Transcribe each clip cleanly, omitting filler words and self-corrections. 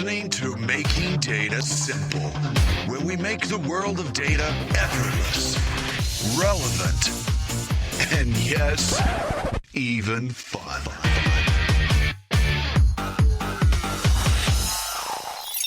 listening to Making Data Simple, where we make the world of data effortless, relevant, and yes, even fun.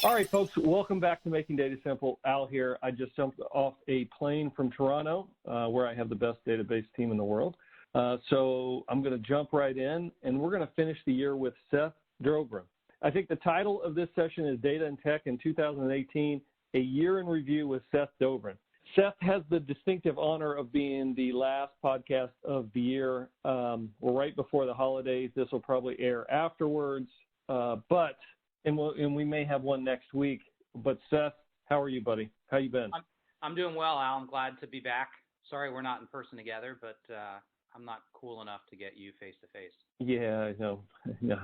All right, folks, welcome back to Making Data Simple. Al here. I just jumped off a plane from Toronto, where I have the best database team in the world. So I'm going to jump right in, and we're going to finish the year with Seth Dobrin. I think the title of this session is Data and Tech in 2018, A Year in Review with Seth Dobrin. Seth has the distinctive honor of being the last podcast of the year. We're right before the holidays. This will probably air afterwards, and we may have one next week. But Seth, how are you, buddy? How you been? I'm doing well, Al. I'm glad to be back. Sorry we're not in person together, but I'm not cool enough to get you face to face. Yeah, I know. Yeah,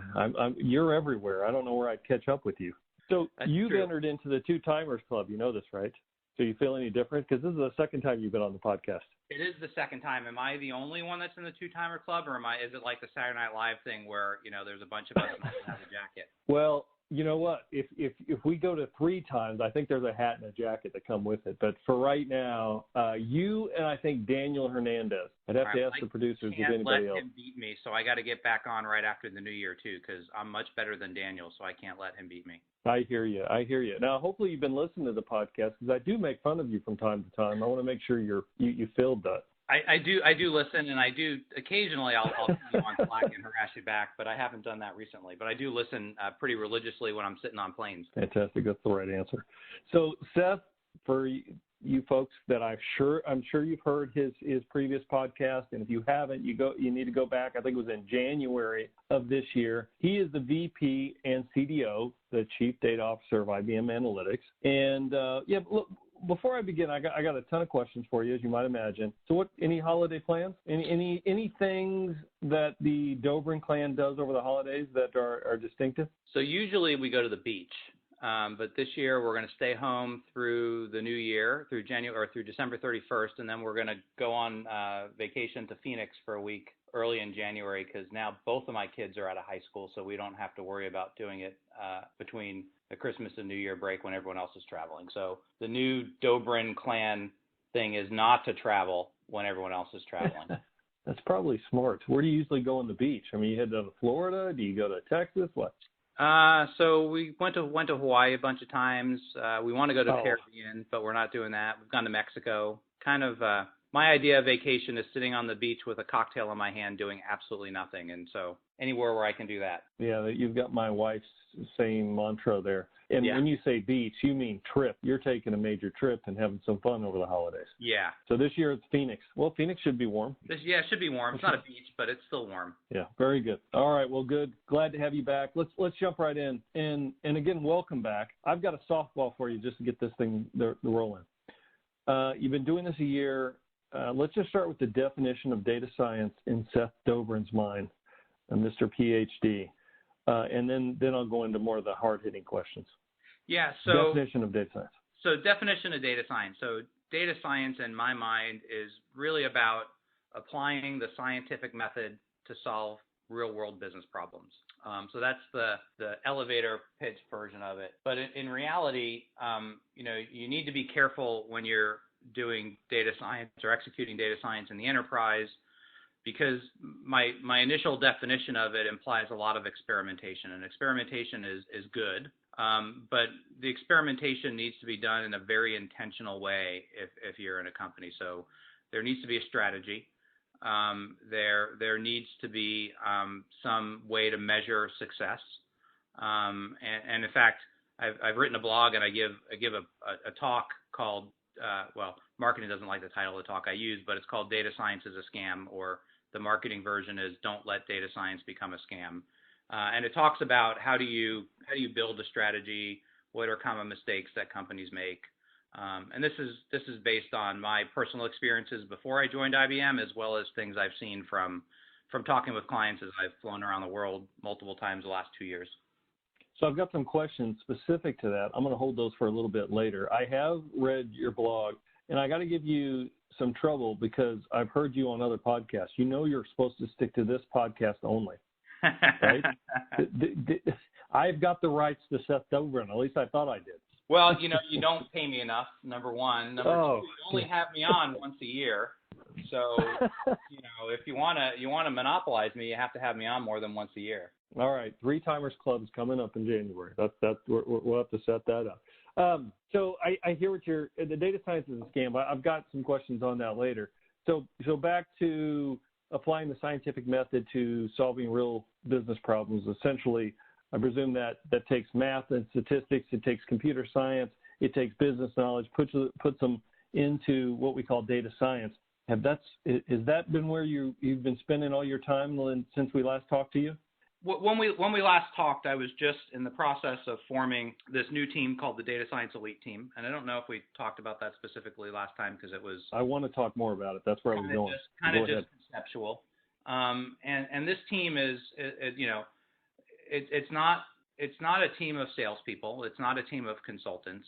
you're everywhere. I don't know where I'd catch up with you. So you've entered into the Two Timers Club. You know this, right? So you feel any different? Because this is the second time you've been on the podcast. It is the second time. Am I the only one that's in the Two Timer Club, or is it like the Saturday Night Live thing where there's a bunch of us that have a jacket? Well, you know what? If we go to 3 times, I think there's a hat and a jacket that come with it. But for right now, you and I think Daniel Hernandez. I'd have to ask the producers if anybody else. Let him beat me, so I got to get back on right after the new year too, because I'm much better than Daniel, so I can't let him beat me. I hear you. Now, hopefully you've been listening to the podcast, because I do make fun of you from time to time. I want to make sure you filled that. I do listen, and I do occasionally I'll put you on Slack and harass you back, but I haven't done that recently. But I do listen pretty religiously when I'm sitting on planes. Fantastic, that's the right answer. So Seth, for you folks that I'm sure you've heard his previous podcast, and if you haven't, you need to go back. I think it was in January of this year. He is the VP and CDO, the Chief Data Officer of IBM Analytics, and look. Before I begin, I got a ton of questions for you, as you might imagine. So, any holiday plans? Any things that the Dobrin clan does over the holidays that are distinctive? So usually we go to the beach, but this year we're going to stay home through the new year, through December 31st, and then we're going to go on vacation to Phoenix for a week early in January, because now both of my kids are out of high school, so we don't have to worry about doing it between the Christmas and New Year break when everyone else is traveling. So the new Dobrin clan thing is not to travel when everyone else is traveling. That's probably smart. Where do you usually go on the beach? I mean, you head down to Florida? Do you go to Texas? What? So we went to Hawaii a bunch of times. We want to go to the Caribbean, but we're not doing that. We've gone to Mexico. My idea of vacation is sitting on the beach with a cocktail in my hand doing absolutely nothing. And so anywhere where I can do that. Yeah, you've got my wife's same mantra there. And when you say beach, you mean trip. You're taking a major trip and having some fun over the holidays. Yeah. So this year it's Phoenix. Well, Phoenix should be warm. It should be warm. It's not a beach, but it's still warm. Yeah, very good. All right, well, good. Glad to have you back. Let's jump right in. And again, welcome back. I've got a softball for you just to get this thing rolling. You've been doing this a year. Let's just start with the definition of data science in Seth Dobrin's mind, Mr. PhD, and then I'll go into more of the hard-hitting questions. Yeah, so definition of data science. So definition of data science. So data science, in my mind, is really about applying the scientific method to solve real-world business problems. So that's the elevator pitch version of it. But in reality, you need to be careful when you're doing data science or executing data science in the enterprise, because my initial definition of it implies a lot of experimentation, and experimentation is good, but the experimentation needs to be done in a very intentional way if you're in a company. So there needs to be a strategy. There needs to be some way to measure success, and in fact, I've written a blog and I give a talk called marketing doesn't like the title of the talk I use, but it's called Data Science is a Scam, or the marketing version is Don't Let Data Science Become a Scam. And it talks about how do you build a strategy, what are common mistakes that companies make. And this is based on my personal experiences before I joined IBM, as well as things I've seen from talking with clients as I've flown around the world multiple times the last 2 years. So I've got some questions specific to that. I'm going to hold those for a little bit later. I have read your blog, and I got to give you some trouble because I've heard you on other podcasts. You know you're supposed to stick to this podcast only. right? I've got the rights to Seth Dobrin. At least I thought I did. Well, you don't pay me enough, number one. Number two, you only have me on once a year. So, if you wanna monopolize me, you have to have me on more than once a year. All right, Three Timers Club is coming up in January. We'll have to set that up. So I hear the data science is a scam. I've got some questions on that later. So back to applying the scientific method to solving real business problems. Essentially, I presume that takes math and statistics. It takes computer science. It takes business knowledge. Puts them into what we call data science. Has that been where you've been spending all your time since we last talked to you? When we last talked, I was just in the process of forming this new team called the Data Science Elite Team, and I don't know if we talked about that specifically last time because it was. I want to talk more about it. That's where I was going. Just conceptual. And this team is, it's not a team of salespeople. It's not a team of consultants.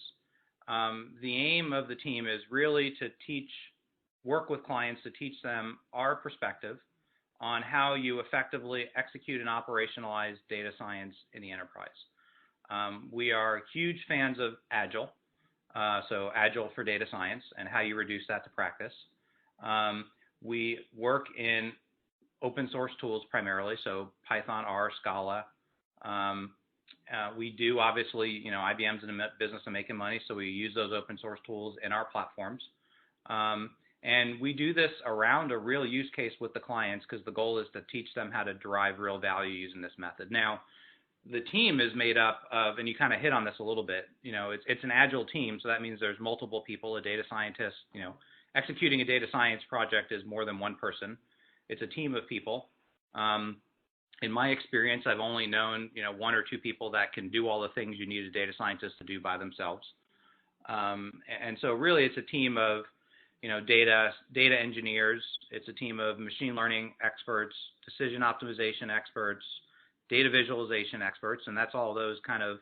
The aim of the team is really to work with clients to teach them our perspective on how you effectively execute and operationalize data science in the enterprise. We are huge fans of Agile, so Agile for data science and how you reduce that to practice. We work in open source tools primarily, so Python, R, Scala. We do obviously, IBM's in the business of making money, so we use those open source tools in our platforms. And we do this around a real use case with the clients because the goal is to teach them how to derive real value using this method. Now, the team is made up of, and you kind of hit on this a little bit, it's an agile team, so that means there's multiple people, a data scientist, executing a data science project is more than one person. It's a team of people. In my experience, I've only known, one or two people that can do all the things you need a data scientist to do by themselves. And so really it's a team of, data engineers. It's a team of machine learning experts, decision optimization experts, data visualization experts, and that's all those kind of,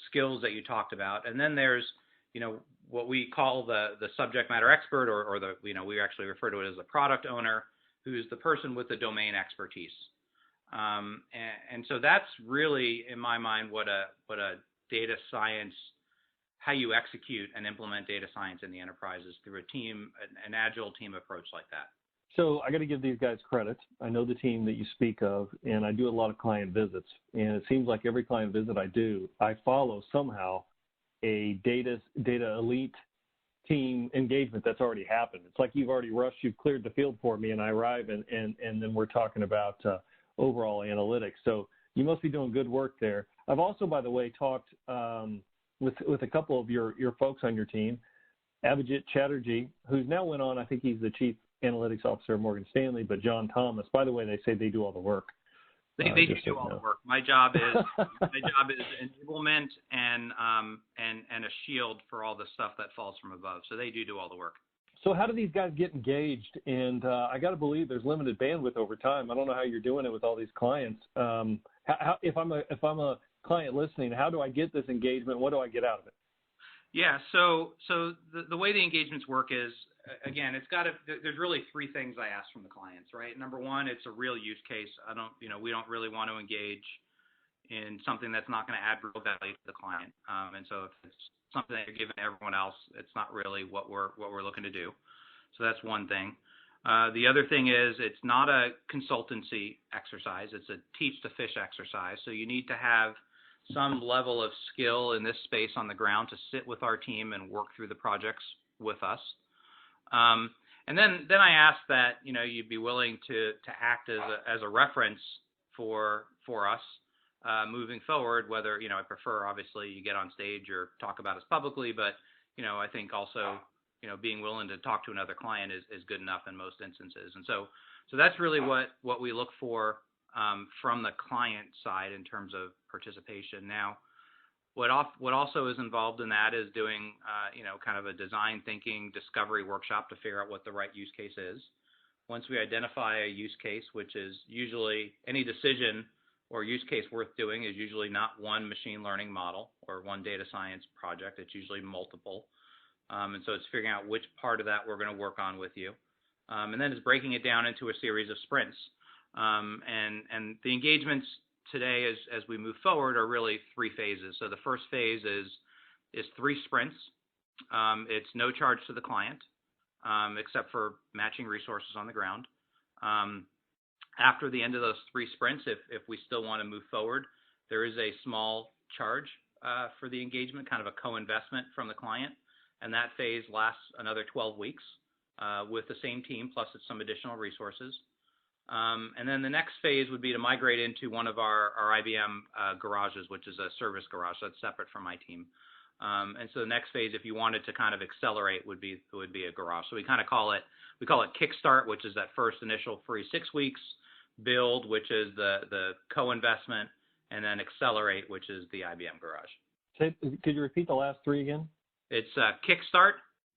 skills that you talked about. And then there's, what we call the subject matter expert, or the, we actually refer to it as a product owner, who's the person with the domain expertise. And so that's really, in my mind, what a data science, how you execute and implement data science in the enterprise is through a team, an agile team approach like that. So I got to give these guys credit. I know the team that you speak of, and I do a lot of client visits. And it seems like every client visit I do, I follow somehow a data elite team engagement that's already happened. It's like you've already rushed, you've cleared the field for me, and I arrive, and then we're talking about overall analytics. So you must be doing good work there. I've also, by the way, talked with a couple of your folks on your team, Abhijit Chatterjee, who's now went on, I think he's the chief analytics officer of Morgan Stanley, but John Thomas, by the way, they say they do all the work. They do all the work. My job is enablement and a shield for all the stuff that falls from above. So they do all the work. So how do these guys get engaged? And I got to believe there's limited bandwidth over time. I don't know how you're doing it with all these clients. If I'm a client listening, how do I get this engagement? What do I get out of it? Yeah. So the way the engagements work is, again, there's really three things I ask from the clients, right? Number one, it's a real use case. We don't really want to engage in something that's not going to add real value to the client. And so if it's something that you're giving everyone else, it's not really what we're looking to do. So that's one thing. The other thing is it's not a consultancy exercise. It's a teach to fish exercise. So you need to have some level of skill in this space on the ground to sit with our team and work through the projects with us. And then I ask that, you'd be willing to act as a reference for us moving forward, whether, I prefer obviously you get on stage or talk about us publicly, but, I think also, being willing to talk to another client is good enough in most instances. And so that's really what we look for from the client side in terms of participation. Now, what also is involved in that is doing, kind of a design thinking discovery workshop to figure out what the right use case is. Once we identify a use case, which is usually any decision or use case worth doing is usually not one machine learning model or one data science project. It's usually multiple. And so it's figuring out which part of that we're going to work on with you. And then it's breaking it down into a series of sprints. And the engagements today, as we move forward, are really 3 phases. So the first phase is 3 sprints. It's no charge to the client, except for matching resources on the ground. After the end of those 3 sprints, if we still want to move forward, there is a small charge for the engagement, kind of a co-investment from the client. And that phase lasts another 12 weeks with the same team, plus some additional resources. And then the next phase would be to migrate into one of our IBM garages, which is a service garage. So that's separate from my team. And so the next phase, if you wanted to kind of accelerate, would be a garage. So we call it Kickstart, which is that first initial free 6 weeks, build, which is the co-investment, and then accelerate, which is the IBM garage. Could you repeat the last 3 again? It's Kickstart,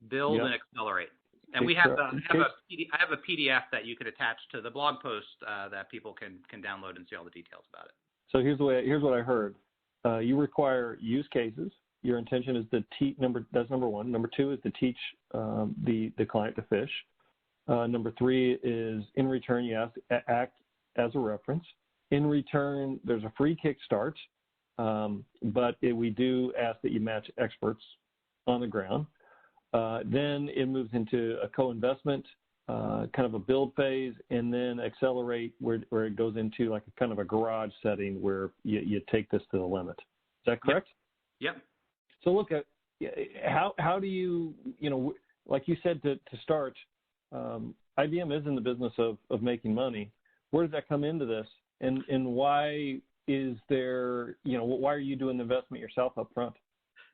build, and accelerate. And I have a PDF that you can attach to the blog post that people can download and see all the details about it. So here's what I heard. You require use cases. Your intention is to teach. That's number 1. Number 2 is to teach the client to fish. Number 3 is in return you have to act as a reference. In return, there's a free Kickstart, but we do ask that you match experts on the ground. Then it moves into a co-investment, kind of a build phase, and then accelerate where it goes into like a kind of a garage setting where you take this to the limit. Is that correct? Yep. So look at how do you like you said to start, IBM is in the business of making money. Where does that come into this, and why is there why are you doing the investment yourself up front?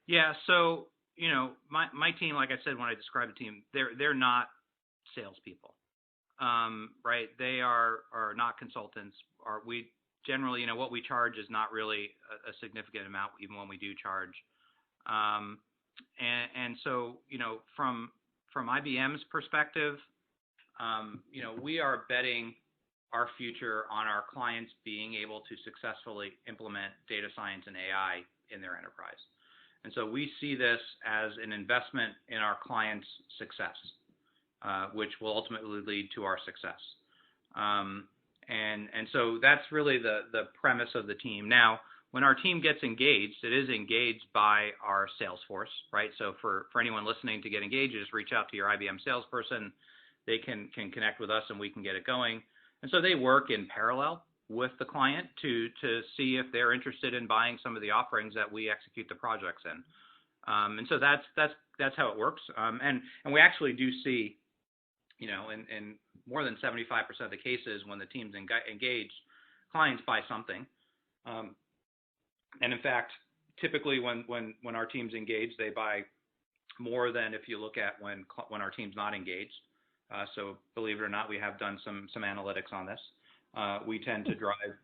Yeah. So my team, like I said when I described the team, they're not salespeople, right? They are not consultants. We generally, what we charge is not really a significant amount, even when we do charge. And so, from IBM's perspective, we are betting our future on our clients being able to successfully implement data science and AI in their enterprise. And so we see this as an investment in our clients' success, which will ultimately lead to our success. And so that's really the premise of the team. Now, when our team gets engaged, it is engaged by our sales force, right? So for anyone listening to get engaged, just reach out to your IBM salesperson. They can connect with us and we can get it going. And so they work in parallel with the client to see if they're interested in buying some of the offerings that we execute the projects in. And so that's how it works. And we actually do see, in more than 75% of the cases when the team's engaged, clients buy something. And in fact, typically when our team's engaged, they buy more than if you look at when our team's not engaged. So believe it or not, we have done some analytics on this. We tend to drive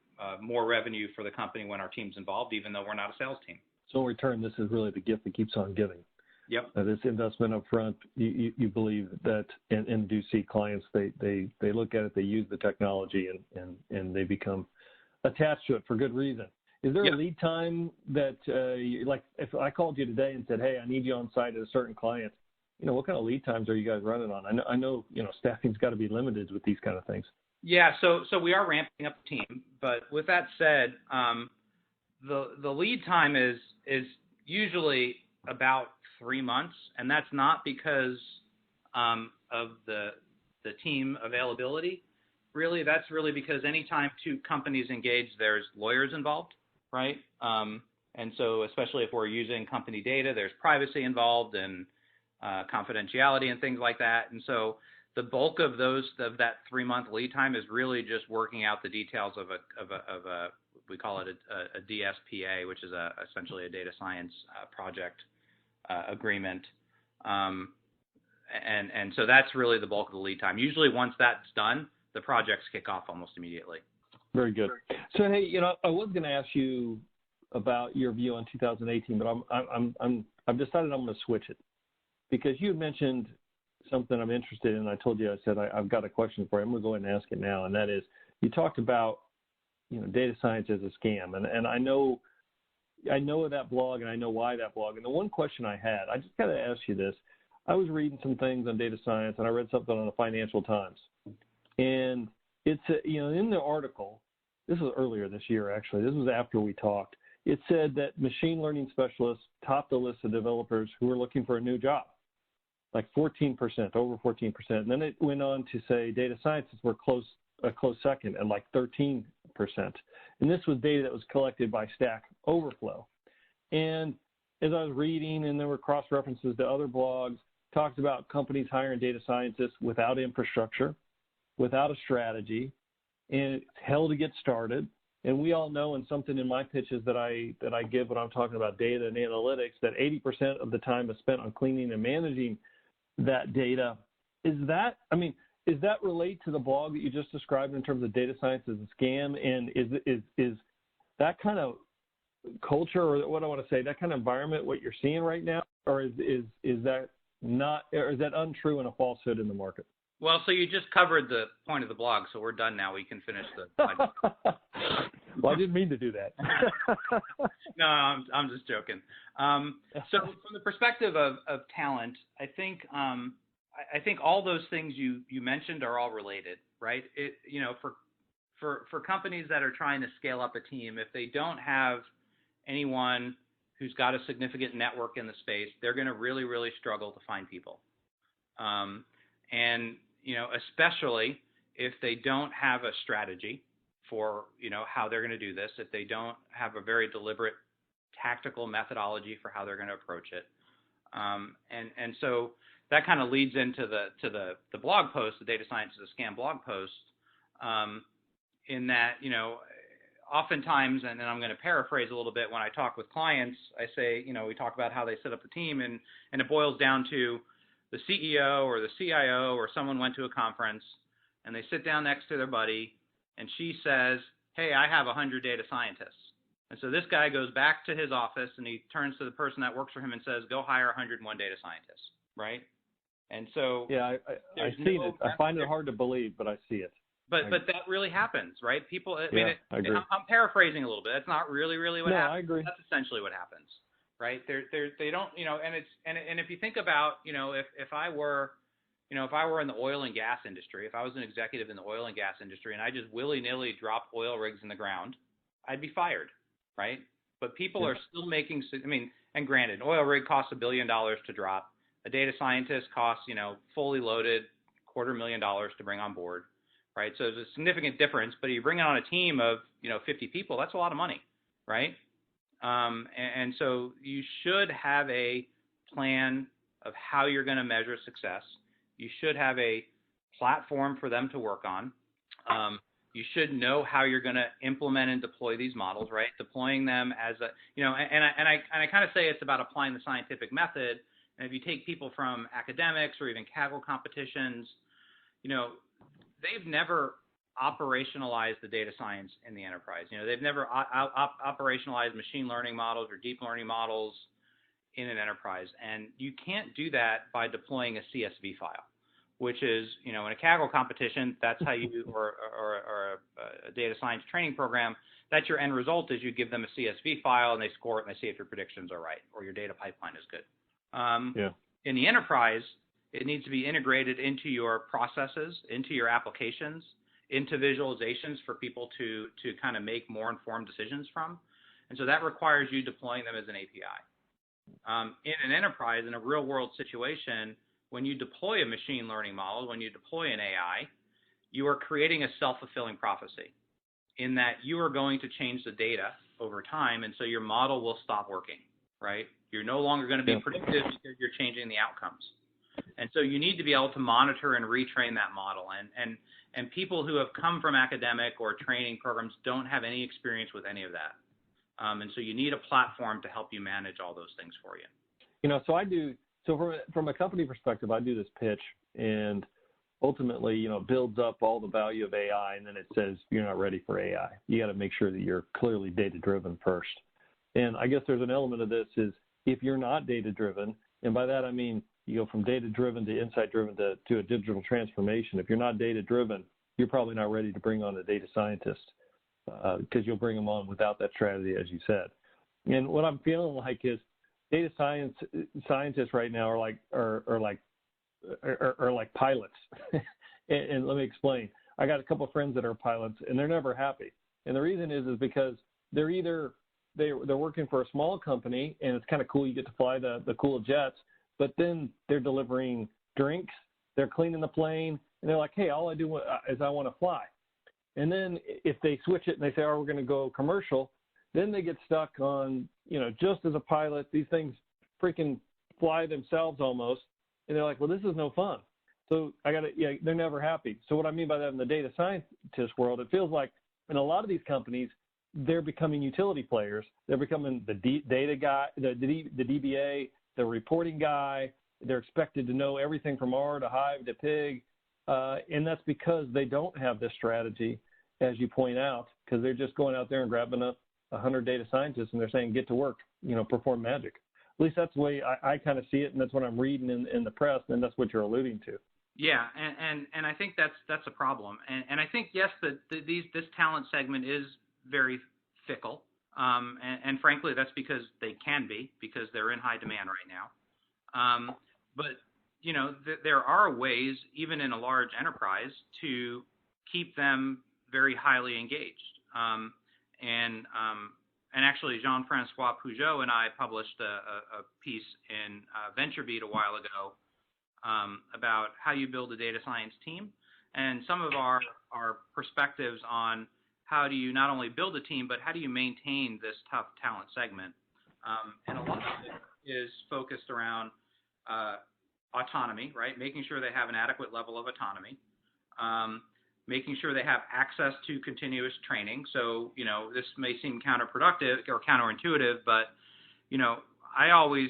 more revenue for the company when our team's involved, even though we're not a sales team. So in return, this is really the gift that keeps on giving. Yep. This investment up front, you believe that, and do see clients, they look at it, they use the technology, and they become attached to it for good reason. Is there a lead time that, like if I called you today and said, hey, I need you on site at a certain client, what kind of lead times are you guys running on? I know staffing's got to be limited with these kind of things. Yeah, so we are ramping up the team, but with that said, the lead time is usually about 3 months, and that's not because of the team availability. Really, that's really because anytime 2 companies engage, there's lawyers involved, right? And so especially if we're using company data, there's privacy involved and confidentiality and things like that. And so the bulk of that 3-month lead time is really just working out the details of a we call it a DSPA, which is essentially a data science project agreement. And so that's really the bulk of the lead time. Usually once that's done, the projects kick off almost immediately. Very good. So hey, I was going to ask you about your view on 2018, but I've decided I'm going to switch it, because you mentioned something I'm interested in. I told you, I said I've got a question for you. I'm going to go ahead and ask it now, and that is, you talked about data science as a scam, and I know of that blog, and I know why that blog. And the one question I had, I just got to ask you this. I was reading some things on data science, and I read something on the Financial Times, and it's, in the article, this was earlier this year, actually. This was after we talked. It said that machine learning specialists topped the list of developers who were looking for a new job, like 14%, over 14%. And then it went on to say data scientists were a close second at like 13%. And this was data that was collected by Stack Overflow. And as I was reading, and there were cross-references to other blogs, talked about companies hiring data scientists without infrastructure, without a strategy, and it's hell to get started. And we all know, and something in my pitches that I give when I'm talking about data and analytics, that 80% of the time is spent on cleaning and managing that data. Does that relate to the blog that you just described in terms of data science as a scam? And is that kind of culture, or what I want to say, that kind of environment, what you're seeing right now, or is that not, or is that untrue and a falsehood in the market? Well, so you just covered the point of the blog, so we're done now. We can finish the podcast. Well, I didn't mean to do that. No, I'm just joking. So from the perspective of talent, I think all those things you mentioned are all related, right? For companies that are trying to scale up a team, if they don't have anyone who's got a significant network in the space, they're going to really, really struggle to find people. And especially if they don't have a strategy for, how they're going to do this, if they don't have a very deliberate tactical methodology for how they're going to approach it. And so that kind of leads into the blog post, the Data Science is a Scam blog post, in that, oftentimes, and then I'm going to paraphrase a little bit, when I talk with clients, I say, we talk about how they set up the team, and it boils down to the CEO or the CIO or someone went to a conference and they sit down next to their buddy and she says, hey, I have 100 data scientists. And so this guy goes back to his office and he turns to the person that works for him and says, go hire 101 data scientists, right? And so yeah, I've seen it. I find it hard to believe, but I see it. But that really happens, right? People, I agree. I'm paraphrasing a little bit. That's not really what happens. I agree. That's essentially what happens, right? They don't, and if you think about, if I were in the oil and gas industry, if I was an executive in the oil and gas industry and I just willy-nilly dropped oil rigs in the ground, I'd be fired, right? But people are still making, and granted, an oil rig costs $1 billion to drop. A data scientist costs, fully loaded, $250,000 to bring on board. Right, so there's a significant difference, but you bring on a team of 50 people, that's a lot of money, right? And so you should have a plan of how you're going to measure success. You should have a platform for them to work on. You should know how you're going to implement and deploy these models, right? Deploying them as a, and I kind of say it's about applying the scientific method. And if you take people from academics or even Kaggle competitions, they've never operationalized the data science in the enterprise. They've never operationalized machine learning models or deep learning models in an enterprise. And you can't do that by deploying a CSV file, which is, in a Kaggle competition, that's how you, or a data science training program, that's your end result is you give them a CSV file and they score it and they see if your predictions are right or your data pipeline is good. In the enterprise, it needs to be integrated into your processes, into your applications, into visualizations for people to kind of make more informed decisions from. And so that requires you deploying them as an API. In an enterprise, in a real world situation, when you deploy a machine learning model, when you deploy an AI, you are creating a self-fulfilling prophecy in that you are going to change the data over time. And so your model will stop working, right? You're no longer going to be predictive because you're changing the outcomes. And so you need to be able to monitor and retrain that model. And people who have come from academic or training programs don't have any experience with any of that. And so you need a platform to help you manage all those things for you. So from a company perspective, I do this pitch and ultimately, builds up all the value of AI. And then it says, you're not ready for AI. You got to make sure that you're clearly data-driven first. And I guess there's an element of this is if you're not data-driven, and by that I mean you go from data-driven to insight-driven to a digital transformation. If you're not data-driven, you're probably not ready to bring on a data scientist because you'll bring them on without that strategy, as you said. And what I'm feeling like is data scientists right now are like pilots. And let me explain. I got a couple of friends that are pilots, and they're never happy. And the reason is because they're either they're working for a small company, and it's kind of cool. You get to fly the cool jets, but then they're delivering drinks, they're cleaning the plane, and they're like, hey, all I do is I want to fly. And then if they switch it and they say, oh, we're going to go commercial, then they get stuck on, just as a pilot, these things freaking fly themselves almost. And they're like, well, this is no fun. So they're never happy. So what I mean by that in the data scientist world, it feels like in a lot of these companies, they're becoming utility players. They're becoming the data guy, the DBA, the reporting guy. They're expected to know everything from R to Hive to Pig. And that's because they don't have this strategy, as you point out, because they're just going out there and grabbing up 100 data scientists and they're saying, get to work, perform magic. At least that's the way I kind of see it, and that's what I'm reading in the press, and that's what you're alluding to. Yeah, and I think that's a problem. And I think, yes, this talent segment is very fickle. And frankly, that's because they can be, because they're in high demand right now. But there are ways, even in a large enterprise, to keep them very highly engaged. And actually, Jean-Francois Peugeot and I published a piece in VentureBeat a while ago about how you build a data science team, and some of our perspectives on how do you not only build a team, but how do you maintain this tough talent segment. And a lot of it is focused around autonomy, right? Making sure they have an adequate level of autonomy, making sure they have access to continuous training. So, this may seem counterproductive or counterintuitive, but, I always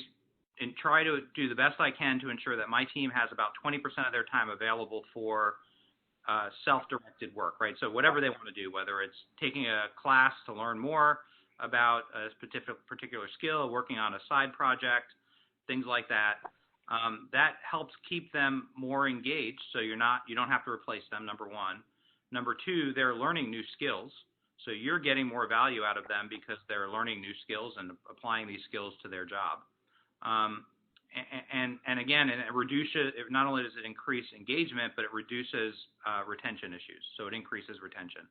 try to do the best I can to ensure that my team has about 20% of their time available for self-directed work, right? So whatever they want to do, whether it's taking a class to learn more about a particular skill, working on a side project, things like that. That helps keep them more engaged, so you don't have to replace them, number one. Number two, they're learning new skills, so you're getting more value out of them because they're learning new skills and applying these skills to their job. And again, it reduces. Not only does it increase engagement, but it reduces retention issues. So it increases retention.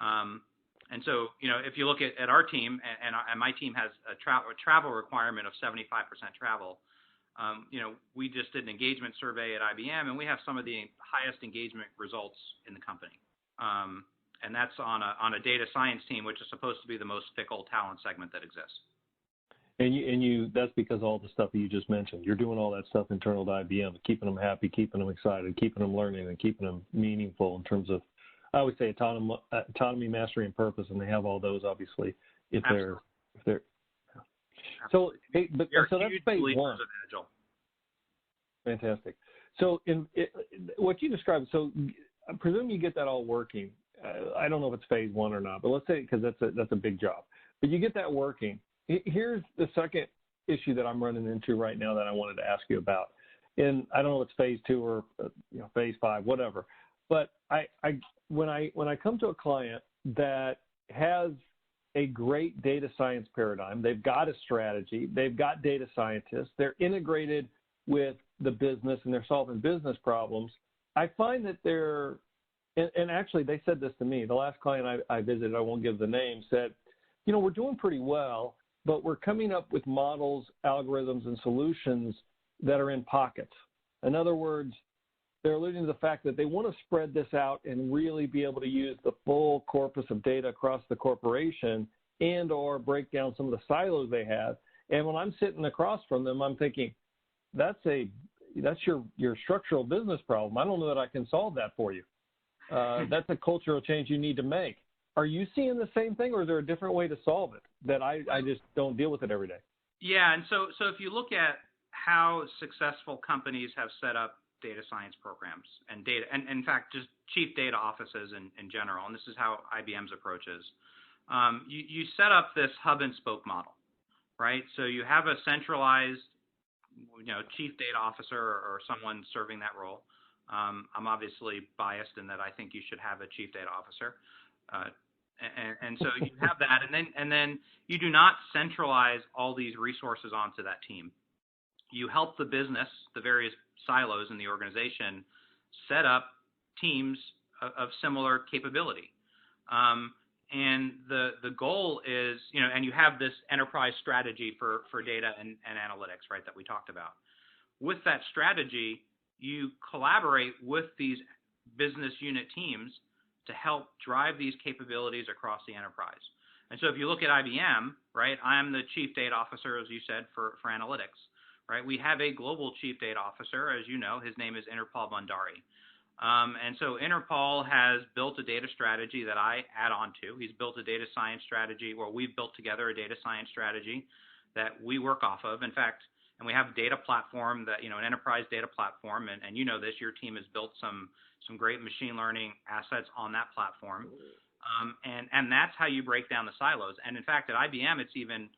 And so, if you look at our team, and my team has a travel requirement of 75% travel. We just did an engagement survey at IBM, and we have some of the highest engagement results in the company. And that's on a data science team, which is supposed to be the most fickle talent segment that exists. And that's because all the stuff that you just mentioned. You're doing all that stuff internal to IBM, keeping them happy, keeping them excited, keeping them learning, and keeping them meaningful in terms of, I would say, autonomy, mastery, and purpose. And they have all those, obviously, if they're. So, so that's phase one. Fantastic. So, what you described, so I presume you get that all working. I don't know if it's phase one or not, but let's say, because that's a big job. But you get that working. Here's the second issue that I'm running into right now that I wanted to ask you about. And I don't know if it's phase two or phase five, whatever. But when I come to a client that has a great data science paradigm, they've got a strategy, they've got data scientists, they're integrated with the business and they're solving business problems, I find that and actually they said this to me, the last client I visited, I won't give the name, said, we're doing pretty well, but we're coming up with models, algorithms, and solutions that are in pockets. In other words, they're alluding to the fact that they want to spread this out and really be able to use the full corpus of data across the corporation and or break down some of the silos they have. And when I'm sitting across from them, I'm thinking, that's your structural business problem. I don't know that I can solve that for you. That's a cultural change you need to make. Are you seeing the same thing, or is there a different way to solve it that I just don't deal with it every day? Yeah, and so if you look at how successful companies have set up data science programs and in fact, just chief data offices in general, and this is how IBM's approach is, you set up this hub and spoke model, right? So you have a centralized, chief data officer or someone serving that role. I'm obviously biased in that I think you should have a chief data officer. And so you have that, and then you do not centralize all these resources onto that team. You help the business, the various silos in the organization, set up teams of similar capability. And the goal is, and you have this enterprise strategy for data and analytics, right, that we talked about. With that strategy, you collaborate with these business unit teams to help drive these capabilities across the enterprise. And so if you look at IBM, right, I'm the chief data officer, as you said, for analytics, right? We have a global chief data officer, as you know. His name is Interpal Bhandari. And so Interpal has built a data strategy that I add on to. He's built a data science strategy, or we've built together a data science strategy that we work off of. In fact, and we have a data platform that, an enterprise data platform, and you know this, your team has built some great machine learning assets on that platform. And that's how you break down the silos. And in fact, at IBM, it's even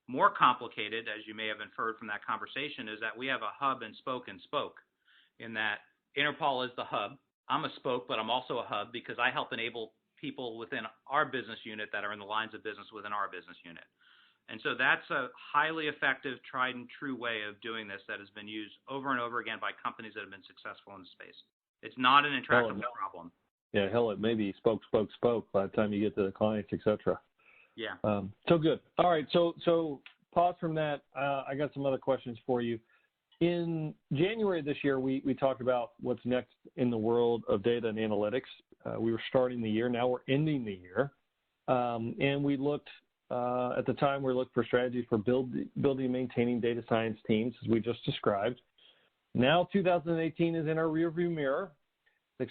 more complicated, as you may have inferred from that conversation, is that we have a hub and spoke in that Interpal is the hub. I'm a spoke, but I'm also a hub because I help enable people within our business unit that are in the lines of business within our business unit. And so that's a highly effective, tried and true way of doing this that has been used over and over again by companies that have been successful in the space. It's not an intractable problem. Yeah, hell, it may be spoke by the time you get to the clients, etc. Yeah. So good. All right. So pause from that. I got some other questions for you. In January of this year, we talked about what's next in the world of data and analytics. We were starting the year. Now we're ending the year. And we looked, at the time, we looked for strategies for building and maintaining data science teams, as we just described. Now 2018 is in our rearview mirror.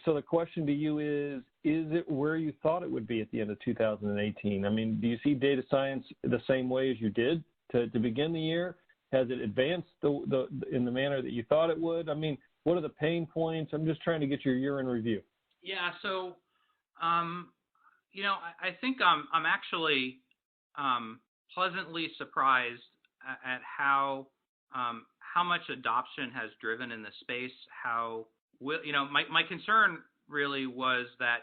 So the question to you is it where you thought it would be at the end of 2018? I mean, do you see data science the same way as you did to begin the year? Has it advanced in the manner that you thought it would? I mean, what are the pain points? I'm just trying to get your year in review. Yeah. So, I think I'm actually pleasantly surprised at how much adoption has driven in the space. My concern really was that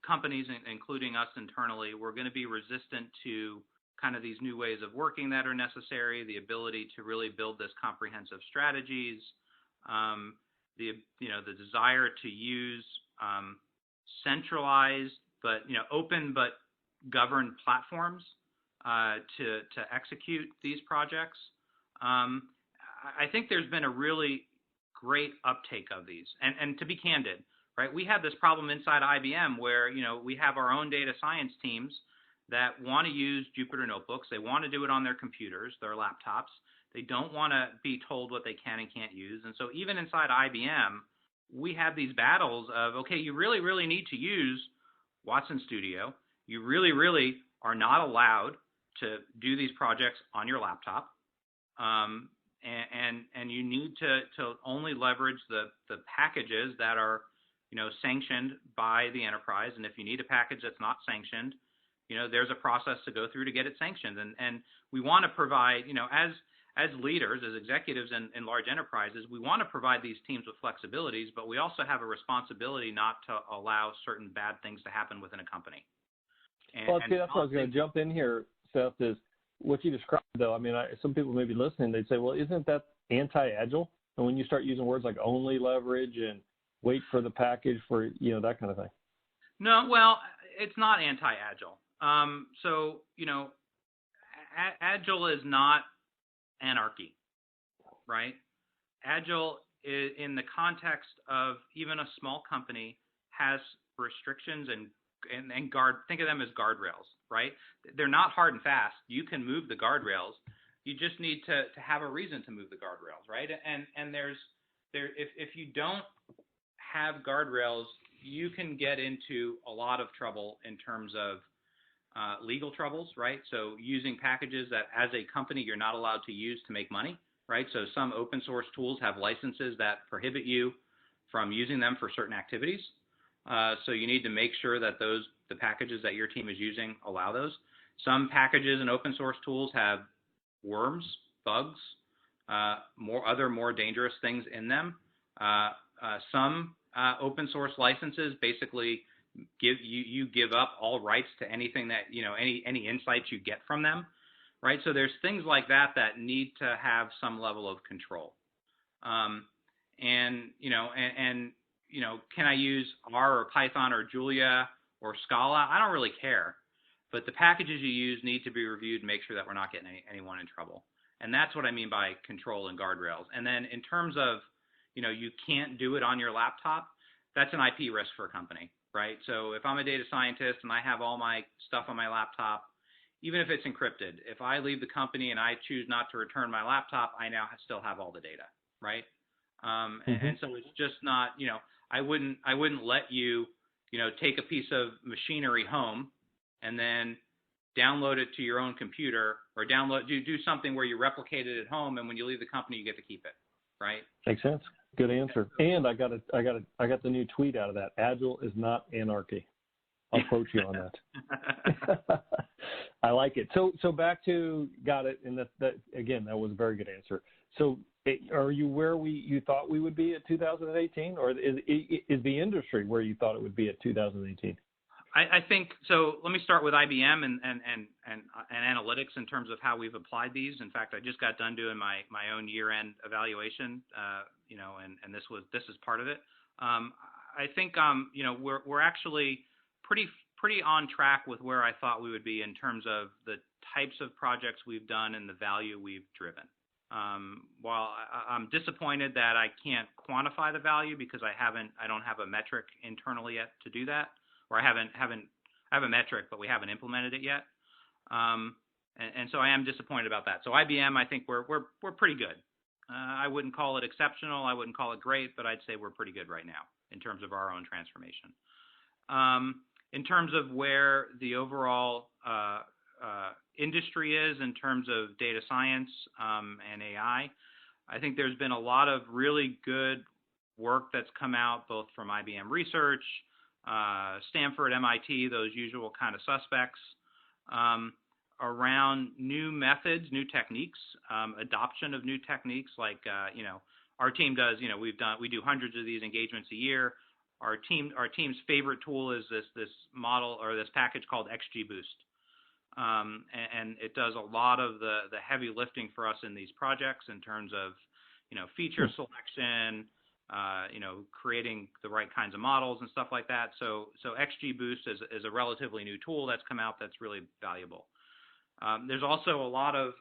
companies, including us internally, were going to be resistant to kind of these new ways of working that are necessary, the ability to really build this comprehensive strategies, the desire to use centralized but open but governed platforms to execute these projects. I think there's been a really great uptake of these. And to be candid, right, we had this problem inside IBM where, we have our own data science teams that want to use Jupyter notebooks. They want to do it on their computers, their laptops. They don't want to be told what they can and can't use. And so even inside IBM, we have these battles of, okay, you really, really need to use Watson Studio. You really, really are not allowed to do these projects on your laptop. And you need to only leverage the packages that are, sanctioned by the enterprise. And if you need a package that's not sanctioned, there's a process to go through to get it sanctioned. And we want to provide, as leaders, as executives in large enterprises, we want to provide these teams with flexibilities, but we also have a responsibility not to allow certain bad things to happen within a company. That's what I was going to jump in here, Seth, is what you described, though. I mean, some people may be listening. They'd say, well, isn't that anti-agile? And when you start using words like only leverage and wait for the package for, that kind of thing. No, well, it's not anti-agile. Agile is not anarchy, right? Agile is, in the context of even a small company, has restrictions and think of them as guardrails, right? They're not hard and fast. You can move the guardrails. You just need to have a reason to move the guardrails, right? And if you don't have guardrails, you can get into a lot of trouble in terms of legal troubles, right? So using packages that as a company you're not allowed to use to make money, right? So some open source tools have licenses that prohibit you from using them for certain activities. So you need to make sure that the packages that your team is using allow those. Some packages and open source tools have worms, bugs, more dangerous things in them. Some open source licenses basically give up all rights to anything that, any insights you get from them, right? So there's things like that need to have some level of control. can I use R or Python or Julia or Scala? I don't really care. But the packages you use need to be reviewed and make sure that we're not getting anyone in trouble. And that's what I mean by control and guardrails. And then in terms of, you can't do it on your laptop, that's an IP risk for a company, right? So if I'm a data scientist and I have all my stuff on my laptop, even if it's encrypted, if I leave the company and I choose not to return my laptop, I now still have all the data, right? And so it's just not, I wouldn't let you, take a piece of machinery home and then download it to your own computer, or do something where you replicate it at home, and when you leave the company, you get to keep it, right? Makes sense. Good answer. And I got the new tweet out of that. Agile is not anarchy. I'll quote you on that. I like it. So back to, got it. And that again, that was a very good answer. So are you where you thought we would be at 2018, or is the industry where you thought it would be at 2018? I think so. Let me start with IBM and analytics in terms of how we've applied these. In fact, I just got done doing my own year-end evaluation, and this is part of it. I think we're actually pretty on track with where I thought we would be in terms of the types of projects we've done and the value we've driven. While I'm disappointed that I can't quantify the value because I don't have a metric internally yet to do that. Or I have a metric, but we haven't implemented it yet, and so I am disappointed about that. So IBM, I think we're pretty good. I wouldn't call it exceptional. I wouldn't call it great, but I'd say we're pretty good right now in terms of our own transformation. In terms of where the overall industry is in terms of data science and AI, I think there's been a lot of really good work that's come out both from IBM Research, Stanford, MIT, those usual kind of suspects, around new methods, new techniques, adoption of new techniques. Like, our team does, we do hundreds of these engagements a year. Our team's favorite tool is this model or this package called XGBoost. And it does a lot of the heavy lifting for us in these projects in terms of, feature selection, creating the right kinds of models and stuff like that. So XGBoost is a relatively new tool that's come out that's really valuable. There's also a lot of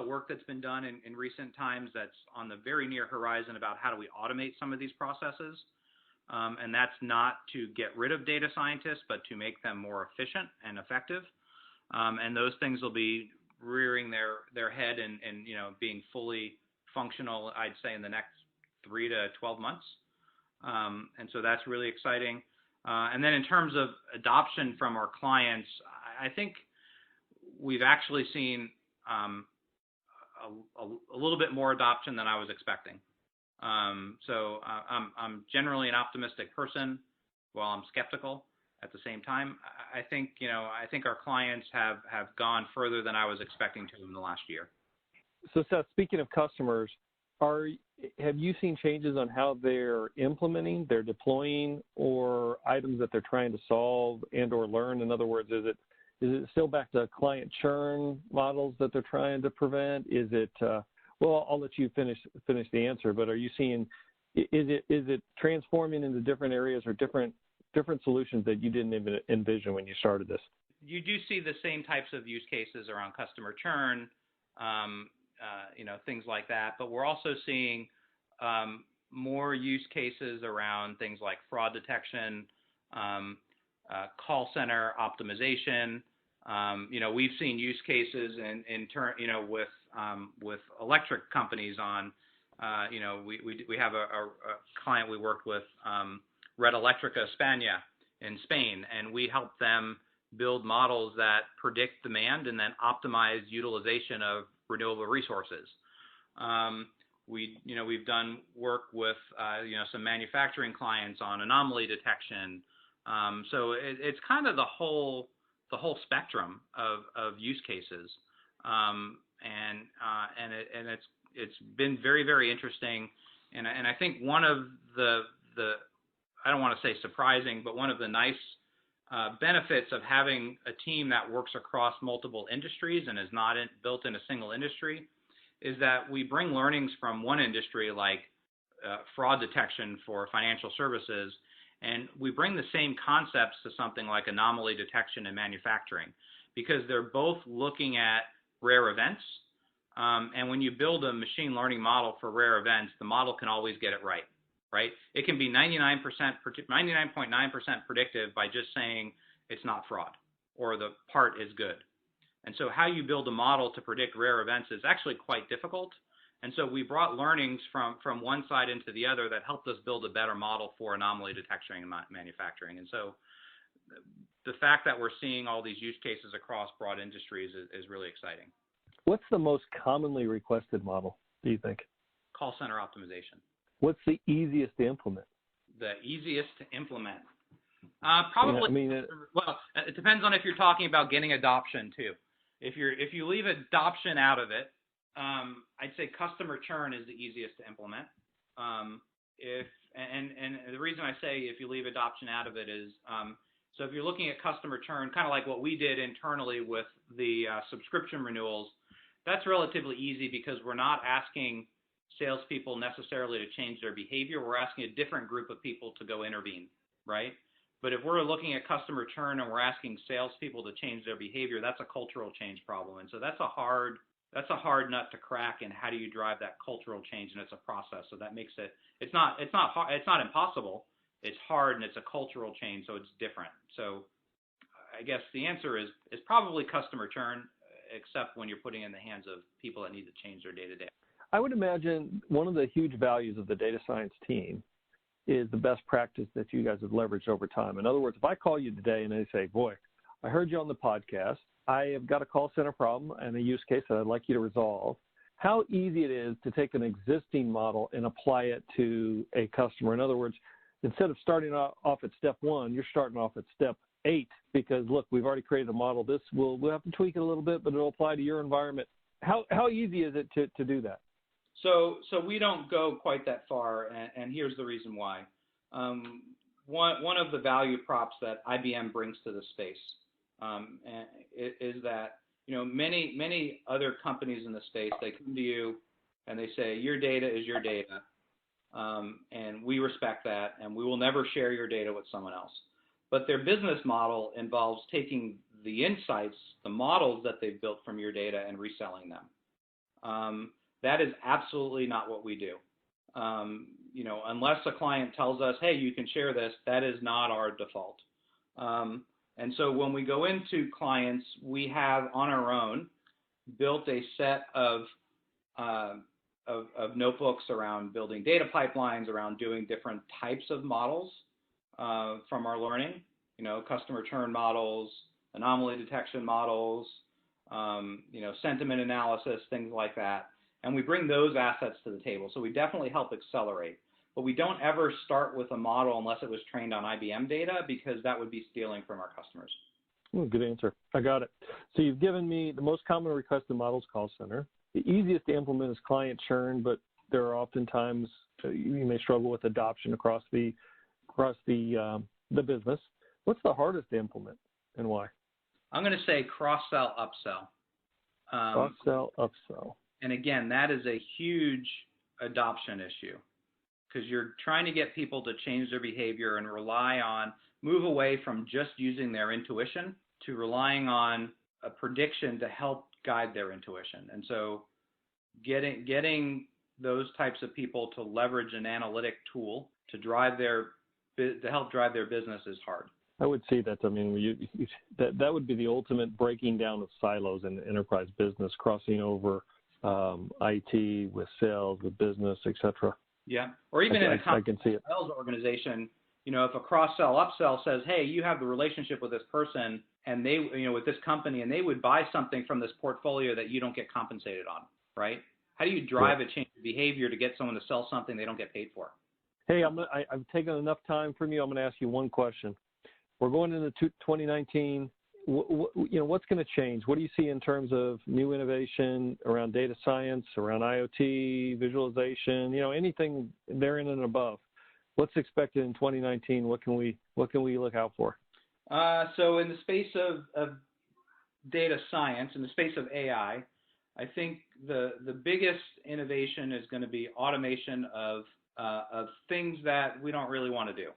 work that's been done in recent times that's on the very near horizon about how do we automate some of these processes. And that's not to get rid of data scientists, but to make them more efficient and effective. And those things will be rearing their head and being fully functional, I'd say, in the next 3 to 12 months. And so that's really exciting. And then in terms of adoption from our clients, I think we've actually seen a little bit more adoption than I was expecting. So I'm generally an optimistic person while I'm skeptical at the same time. I think our clients have gone further than I was expecting to in the last year. So Seth, speaking of customers, have you seen changes on how they're implementing, they're deploying, or items that they're trying to solve and or learn? In other words, is it still back to client churn models that they're trying to prevent? Is it well, I'll let you finish the answer, but are you seeing, is it transforming into different areas or different solutions that you didn't even envision when you started this? You do see the same types of use cases around customer churn, things like that. But we're also seeing more use cases around things like fraud detection, call center optimization. We've seen use cases in turn, with electric companies on, we have a client we worked with, Red Eléctrica España in Spain, and we helped them build models that predict demand and then optimize utilization of renewable resources. We've done work with, some manufacturing clients on anomaly detection. So it's kind of the whole spectrum of use cases. And it's been very, very interesting. And I think one of the I don't want to say surprising, but one of the nice benefits of having a team that works across multiple industries and is not built in a single industry is that we bring learnings from one industry, like fraud detection for financial services. And we bring the same concepts to something like anomaly detection in manufacturing, because they're both looking at rare events. And when you build a machine learning model for rare events, the model can always get it right? It can be 99.9% predictive by just saying it's not fraud or the part is good. And so how you build a model to predict rare events is actually quite difficult. And so we brought learnings from one side into the other that helped us build a better model for anomaly detection in manufacturing. And so the fact that we're seeing all these use cases across broad industries is really exciting. What's the most commonly requested model, do you think? Call center optimization. What's the easiest to implement? The easiest to implement? Probably. Yeah, well, it depends on if you're talking about getting adoption too. If you leave adoption out of it, I'd say customer churn is the easiest to implement. And the reason I say if you leave adoption out of it is, so if you're looking at customer churn, kind of like what we did internally with the subscription renewals, that's relatively easy because we're not asking salespeople necessarily to change their behavior. We're asking a different group of people to go intervene, right? But if we're looking at customer churn and we're asking salespeople to change their behavior, that's a cultural change problem. And so that's a hard nut to crack. And how do you drive that cultural change? And it's a process. So that makes it's not impossible. It's hard and it's a cultural change. So it's different. So I guess the answer is probably customer churn, except when you're putting it in the hands of people that need to change their day to day. I would imagine one of the huge values of the data science team is the best practice that you guys have leveraged over time. In other words, if I call you today and they say, boy, I heard you on the podcast, I have got a call center problem and a use case that I'd like you to resolve, how easy it is to take an existing model and apply it to a customer. In other words, instead of starting off at step 1, you're starting off at step 8 because, look, we've already created a model. This we'll have to tweak it a little bit, but it'll apply to your environment. How easy is it to do that? So we don't go quite that far, and here's the reason why. One of the value props that IBM brings to the space is that many other companies in the space, they come to you and they say your data is your data, and we respect that, and we will never share your data with someone else. But their business model involves taking the insights, the models that they've built from your data, and reselling them. That is absolutely not what we do. Unless a client tells us, hey, you can share this, that is not our default. And so when we go into clients, we have on our own built a set of notebooks around building data pipelines, around doing different types of models from our learning, customer churn models, anomaly detection models, sentiment analysis, things like that. And we bring those assets to the table. So we definitely help accelerate. But we don't ever start with a model unless it was trained on IBM data, because that would be stealing from our customers. Good answer. I got it. So you've given me the most common requested models call center. The easiest to implement is client churn, but there are oftentimes you may struggle with adoption across the business. What's the hardest to implement and why? I'm going to say cross-sell, upsell. Cross-sell, upsell. And again, that is a huge adoption issue because you're trying to get people to change their behavior and move away from just using their intuition to relying on a prediction to help guide their intuition. And so getting those types of people to leverage an analytic tool to help drive their business is hard. I would see that. I mean, that would be the ultimate breaking down of silos in enterprise business, crossing over IT with sales, with business, et cetera. Yeah, or even in a sales organization, if a cross-sell, upsell says, hey, you have the relationship with this person and they, with this company, and they would buy something from this portfolio that you don't get compensated on, right? How do you drive a change of behavior to get someone to sell something they don't get paid for? Hey, I've taken enough time from you. I'm going to ask you one question. We're going into 2019. What's going to change? What do you see in terms of new innovation around data science, around IoT, visualization, anything therein and above? What's expected in 2019? What can we look out for? So in the space of data science, in the space of AI, I think the biggest innovation is going to be automation of of things that we don't really want to do.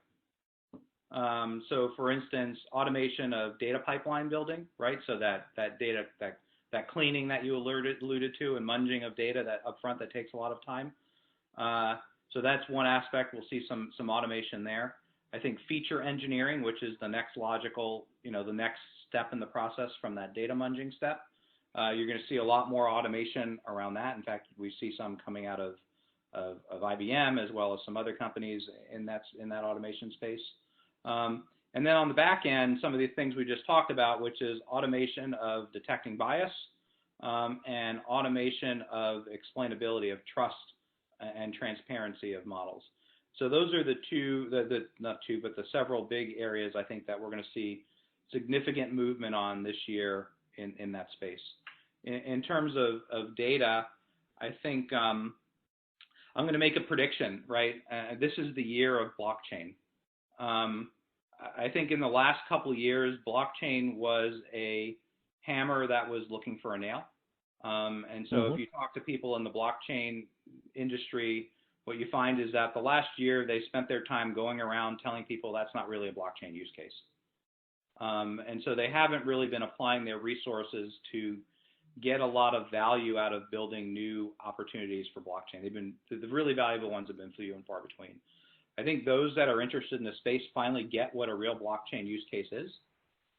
So for instance, automation of data pipeline building, right? So that data, that cleaning that you alluded to, and munging of data that upfront that takes a lot of time. So that's one aspect. We'll see some automation there. I think feature engineering, which is the next logical, the next step in the process from that data munging step. You're going to see a lot more automation around that. In fact, we see some coming out of IBM as well as some other companies in that automation space. And then on the back end, some of the things we just talked about, which is automation of detecting bias and automation of explainability of trust and transparency of models. So those are the several big areas I think that we're going to see significant movement on this year in that space. In terms of data, I think I'm going to make a prediction, right? This is the year of blockchain. I think in the last couple of years, blockchain was a hammer that was looking for a nail. And so if you talk to people in the blockchain industry, what you find is that the last year they spent their time going around telling people that's not really a blockchain use case. And so they haven't really been applying their resources to get a lot of value out of building new opportunities for blockchain. The really valuable ones have been few and far between. I think those that are interested in the space finally get what a real blockchain use case is,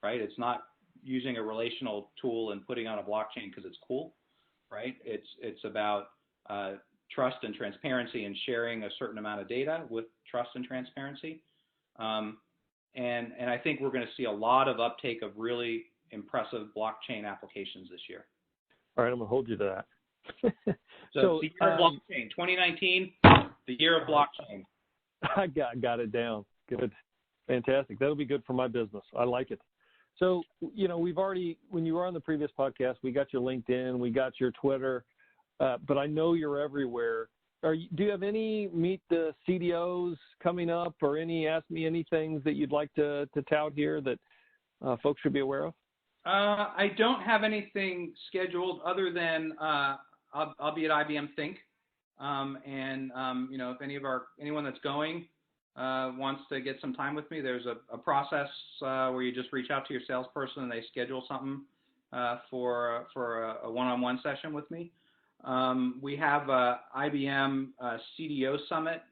right? It's not using a relational tool and putting on a blockchain because it's cool, right? It's about trust and transparency and sharing a certain amount of data with trust and transparency. And I think we're going to see a lot of uptake of really impressive blockchain applications this year. All right, I'm going to hold you to that. So the year of blockchain, 2019, the year of blockchain. I got it down. Good. Fantastic. That'll be good for my business. I like it. So, we've already, when you were on the previous podcast, we got your LinkedIn, we got your Twitter, but I know you're everywhere. Do you have any Meet the CDOs coming up, or any Ask Me Anythings that you'd like to tout here that folks should be aware of? I don't have anything scheduled other than I'll be at IBM Think. If anyone that's going wants to get some time with me, there's a process where you just reach out to your salesperson and they schedule something for a one-on-one session with me. We have a IBM CDO Summit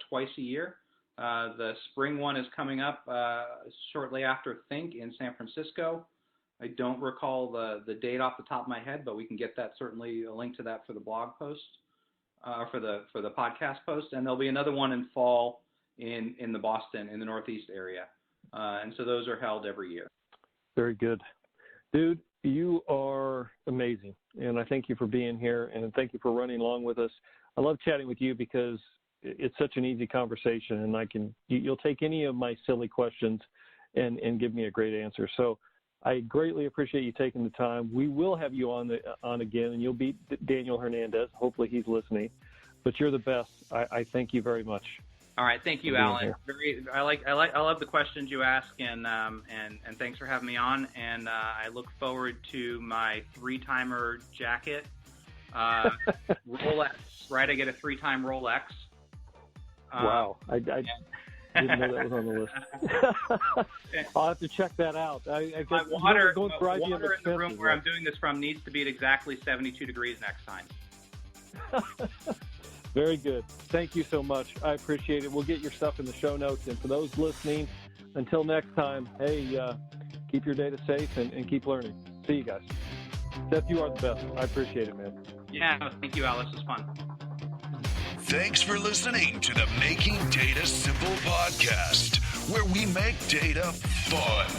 twice a year. The spring one is coming up shortly after Think in San Francisco. I don't recall the date off the top of my head, but we can get that, certainly a link to that for the blog post, for the podcast post. And there'll be another one in fall in the Boston, in the Northeast area. And so those are held every year. Very good. Dude, you are amazing. And I thank you for being here, and thank you for running along with us. I love chatting with you because it's such an easy conversation, and you'll take any of my silly questions and give me a great answer. So I greatly appreciate you taking the time. We will have you on again, and you'll beat Daniel Hernandez. Hopefully he's listening. But you're the best. I thank you very much. All right, thank you, Alan. I love the questions you ask, and thanks for having me on. And I look forward to my 3-timer jacket, Rolex. Right, I get a 3-time Rolex. Wow, I didn't know that was on the list. I'll have to check that out. My water in the room where I'm doing this from needs to be at exactly 72 degrees next time. Very good. Thank you so much. I appreciate it. We'll get your stuff in the show notes. And for those listening, until next time, hey, keep your data safe and keep learning. See you guys. Seth, you are the best. I appreciate it, man. Yeah, thank you, Al. This was fun. Thanks for listening to the Making Data Simple podcast, where we make data fun.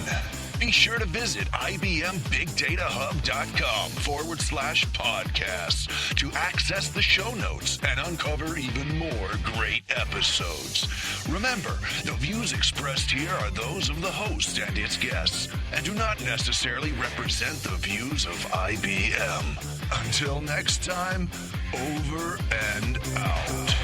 Be sure to visit IBMBigDataHub.com/podcasts to access the show notes and uncover even more great episodes. Remember, the views expressed here are those of the host and its guests, and do not necessarily represent the views of IBM. Until next time, over and out.